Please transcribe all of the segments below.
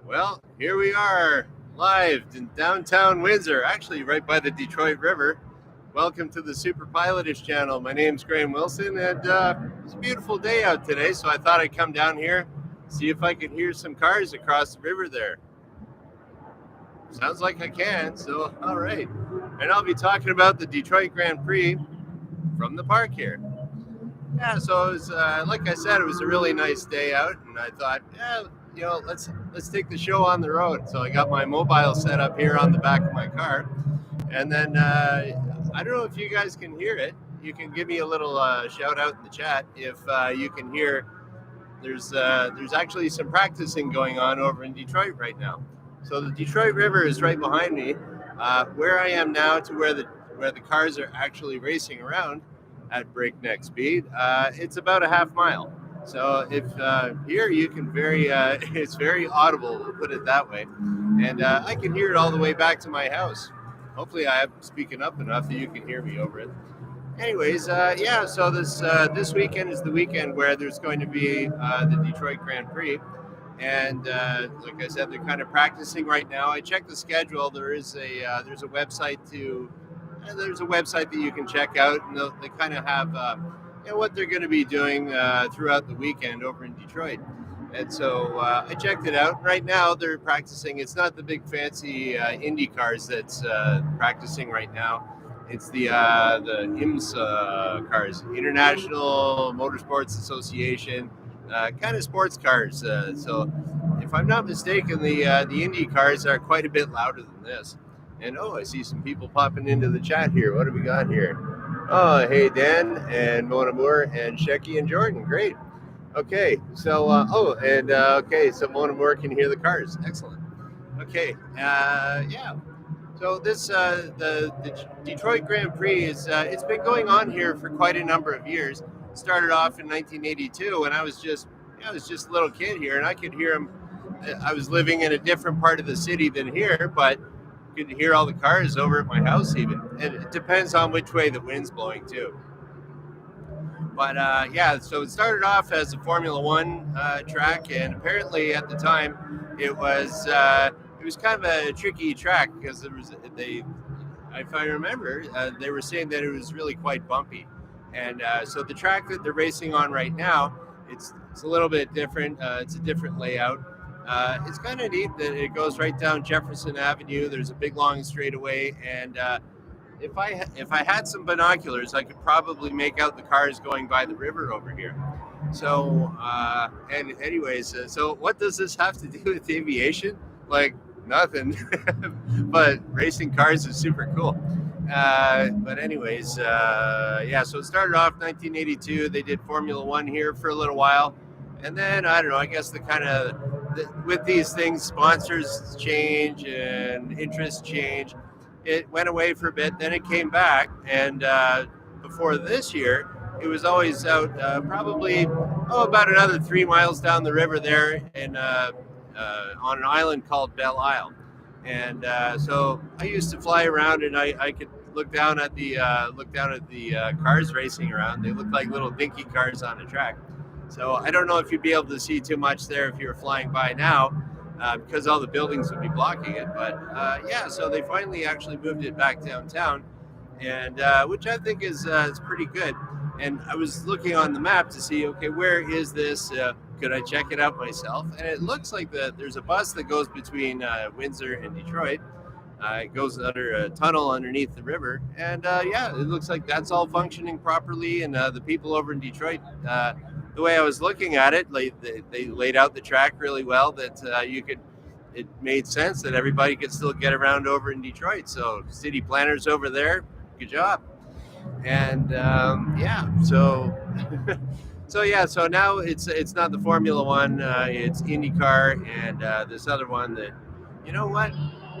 Well, here we are, live in downtown Windsor, actually right by the Detroit River. Welcome to the Superpilotish channel. My name's Graham Wilson, and it's a beautiful day out today, so I thought I'd come down here, see if I could hear some cars across the river there. Sounds like I can, so all right. And I'll be talking about the Detroit Grand Prix from the park here. Yeah, so it was, like I said, it was a really nice day out, and I thought, let's take the show on the road. So I got my mobile set up here on the back of my car, and then I don't know if you guys can hear it. You can give me a little shout out in the chat if you can hear. There's actually some practicing going on over in Detroit right now. So the Detroit River is right behind me. Where I am now to where the cars are actually racing around at breakneck speed, it's about a half mile. So if here you can it's very audible, we'll put it that way. And I can hear it all the way back to my house. Hopefully I am speaking up enough that you can hear me over it. Anyways, so this weekend is the weekend where there's going to be the Detroit Grand Prix. And like I said, they're kind of practicing right now. I checked the schedule. There's a website there's a website that you can check out, and they kind of have what they're going to be doing throughout the weekend over in Detroit. And so I checked it out. Right now they're practicing. It's not the big fancy Indy cars that's practicing right now. It's the IMSA cars, International Motorsports Association, kind of sports cars. So if I'm not mistaken, the Indy cars are quite a bit louder than this. And I see some people popping into the chat here. What do we got here? Oh, hey, Dan and Mona Moore and Shecky and Jordan. Great. Okay, so, so Mona Moore can hear the cars. Excellent. Okay, So this, the Detroit Grand Prix is, it's been going on here for quite a number of years. It started off in 1982 when I was just a little kid here, and I could hear them. I was living in a different part of the city than here, but could hear all the cars over at my house even. And it depends on which way the wind's blowing too. But so it started off as a Formula One track, and apparently at the time it was kind of a tricky track because if I remember, they were saying that it was really quite bumpy. And so the track that they're racing on right now, it's a little bit different. It's a different layout. It's kind of neat that it goes right down Jefferson Avenue. There's a big long straightaway, and if I had some binoculars, I could probably make out the cars going by the river over here. So, so what does this have to do with aviation? Like nothing, but racing cars is super cool. But anyways, so it started off 1982. They did Formula One here for a little while, and then I don't know. I guess with these things, sponsors change and interests change. It went away for a bit, then it came back, and before this year, it was always out probably about another 3 miles down the river there, and on an island called Belle Isle. And so I used to fly around, and I could look down at the cars racing around. They looked like little dinky cars on a track. So I don't know if you'd be able to see too much there if you were flying by now, because all the buildings would be blocking it. But so they finally actually moved it back downtown, and which I think is pretty good. And I was looking on the map to see, okay, where is this? Could I check it out myself? And it looks like there's a bus that goes between Windsor and Detroit. It goes under a tunnel underneath the river, and it looks like that's all functioning properly. And the people over in Detroit, the way I was looking at it, they laid out the track really well. That it made sense that everybody could still get around over in Detroit. So city planners over there, good job. And so now it's not the Formula One, it's IndyCar, and this other one that, you know what?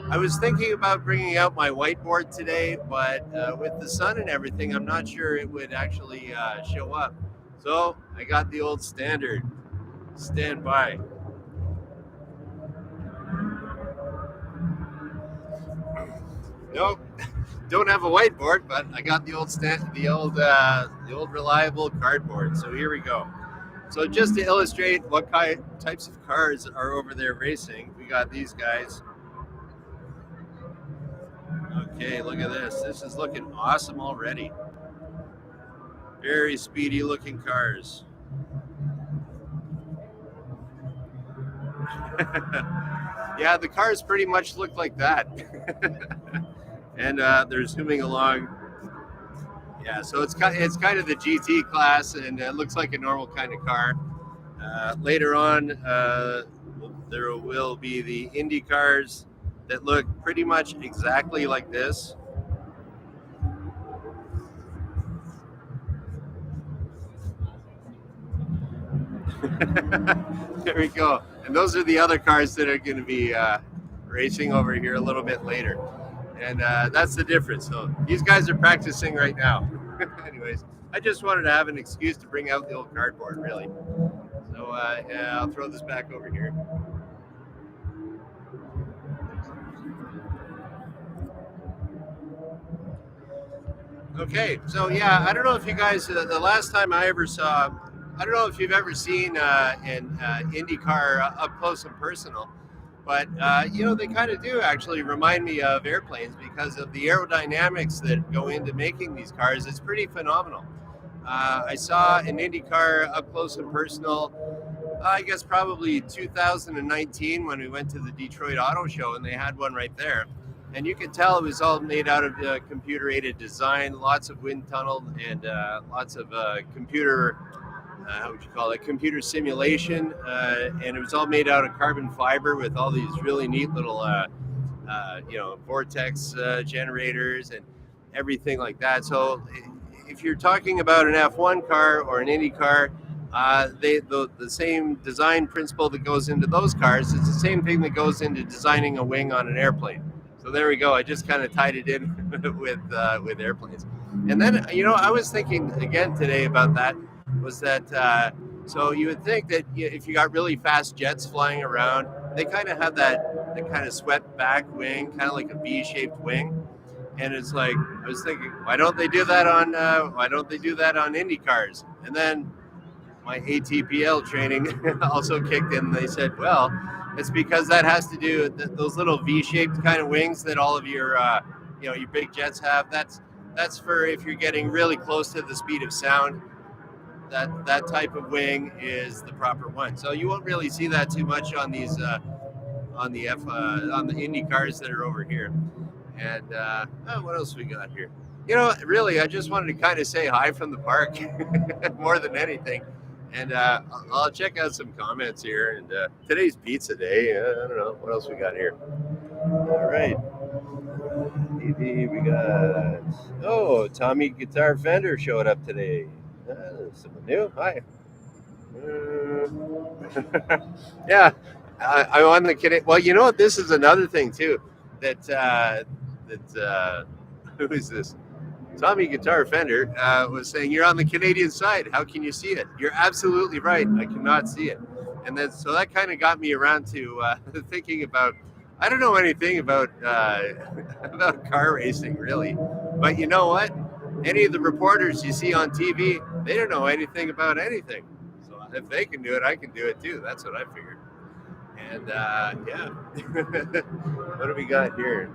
I was thinking about bringing out my whiteboard today, but with the sun and everything, I'm not sure it would actually show up. So I got the old standard. Stand by. Nope, don't have a whiteboard, but I got the old reliable cardboard. So here we go. So just to illustrate what types of cars are over there racing, we got these guys. Okay, look at this. This is looking awesome already. Very speedy looking cars. Yeah, the cars pretty much look like that. And they're zooming along. Yeah, so it's kind of the GT class, and it looks like a normal kind of car. Later on, there will be the Indy cars that look pretty much exactly like this. There we go. And those are the other cars that are going to be racing over here a little bit later. And that's the difference. So these guys are practicing right now. Anyways, I just wanted to have an excuse to bring out the old cardboard, really. So yeah, I'll throw this back over here. Okay, so yeah, I don't know if you guys, the last time I ever saw, I don't know if you've ever seen an IndyCar up close and personal, but you know, they kind of do actually remind me of airplanes because of the aerodynamics that go into making these cars. It's pretty phenomenal. I saw an IndyCar up close and personal, I guess probably 2019 when we went to the Detroit Auto Show, and they had one right there. And you could tell it was all made out of computer-aided design, lots of wind tunnel and lots of computer, how would you call it, computer simulation. And it was all made out of carbon fiber with all these really neat little, you know, vortex generators and everything like that. So if you're talking about an F1 car or an Indy car, the same design principle that goes into those cars is the same thing that goes into designing a wing on an airplane. So there we go. I just kind of tied it in with airplanes. And then, you know, I was thinking again today about that, was that so you would think that if you got really fast jets flying around, they kind of have that kind of swept back wing, kind of like a V-shaped wing. And it's like, I was thinking, why don't they do that on Indy cars? And then my ATPL training also kicked in. They said, well, it's because that has to do with those little V-shaped kind of wings that all of your, you know, your big jets have. That's for if you're getting really close to the speed of sound. That type of wing is the proper one. So you won't really see that too much on these on the Indy cars that are over here. And what else we got here? You know, really, I just wanted to kind of say hi from the park more than anything. And I'll check out some comments here. And today's pizza day. I don't know what else we got here. All right. We got Tommy Guitar Fender showed up today. Someone new. Hi. Yeah, I'm on the Canadian. Well, you know what? This is another thing too. Who is this? Tommy Guitar Fender was saying, you're on the Canadian side. How can you see it? You're absolutely right. I cannot see it. And then, so that kind of got me around to thinking about, I don't know anything about about car racing, really. But you know what? Any of the reporters you see on TV, they don't know anything about anything. So if they can do it, I can do it too. That's what I figured. And yeah. What do we got here?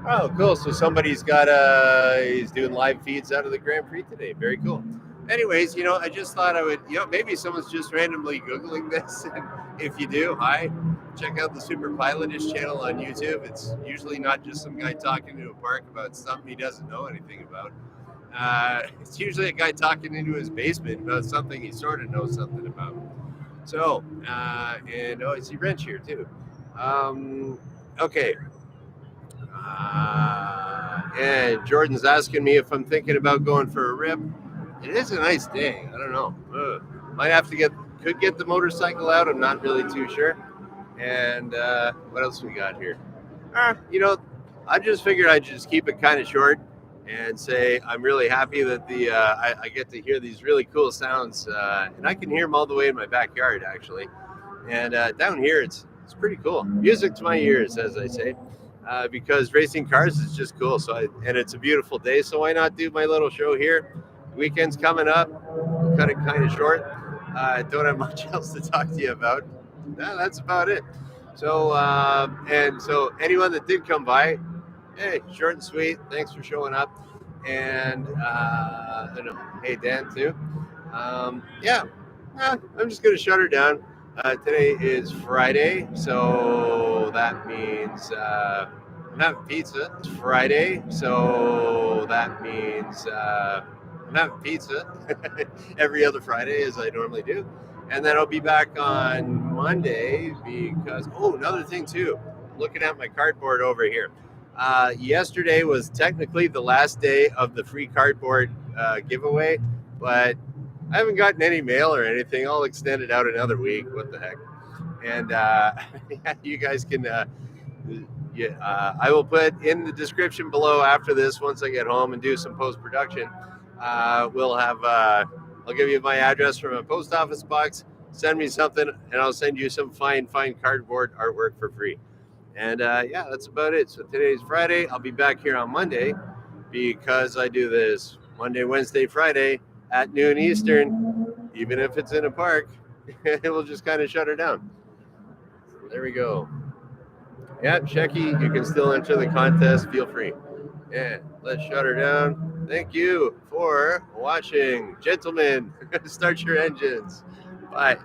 Oh, cool. So somebody's got he's doing live feeds out of the Grand Prix today. Very cool. Anyways, you know, I just thought I would, you know, maybe someone's just randomly Googling this. And if you do, hi, check out the superpilotish channel on YouTube. It's usually not just some guy talking to a park about something he doesn't know anything about. It's usually a guy talking into his basement about something he sort of knows something about. So, and I see Wrench here too. Okay. And Jordan's asking me if I'm thinking about going for a rip. It is a nice day. I don't know. Might have to could get the motorcycle out. I'm not really too sure. And what else we got here? You know, I just figured I'd just keep it kind of short and say I'm really happy that I get to hear these really cool sounds, and I can hear them all the way in my backyard actually. And down here, it's pretty cool. Music to my ears, as I say. Because racing cars is just cool. And it's a beautiful day, so why not do my little show here? Weekend's coming up. I'll cut it kind of short. Don't have much else to talk to you about. That's about it. So, and so anyone that did come by, hey, short and sweet. Thanks for showing up. And hey, Dan, too. Yeah, I'm just going to shut her down. Today is Friday, so that means I'm having pizza. It's Friday, so that means I'm having pizza every other Friday, as I normally do. And then I'll be back on Monday because, another thing too, looking at my cardboard over here. Yesterday was technically the last day of the free cardboard giveaway, but I haven't gotten any mail or anything. I'll extend it out another week. What the heck? And you guys can, I will put in the description below after this, once I get home and do some post-production. We'll have, I'll give you my address from a post office box. Send me something, and I'll send you some fine cardboard artwork for free. And yeah, that's about it. So today's Friday. I'll be back here on Monday because I do this Monday, Wednesday, Friday at noon Eastern. Even if it's in a park, it will just kind of shut her down. So there we go. Yeah, Shecky, you can still enter the contest. Feel free. Yeah, let's shut her down. Thank you for watching. Gentlemen, start your engines. Bye.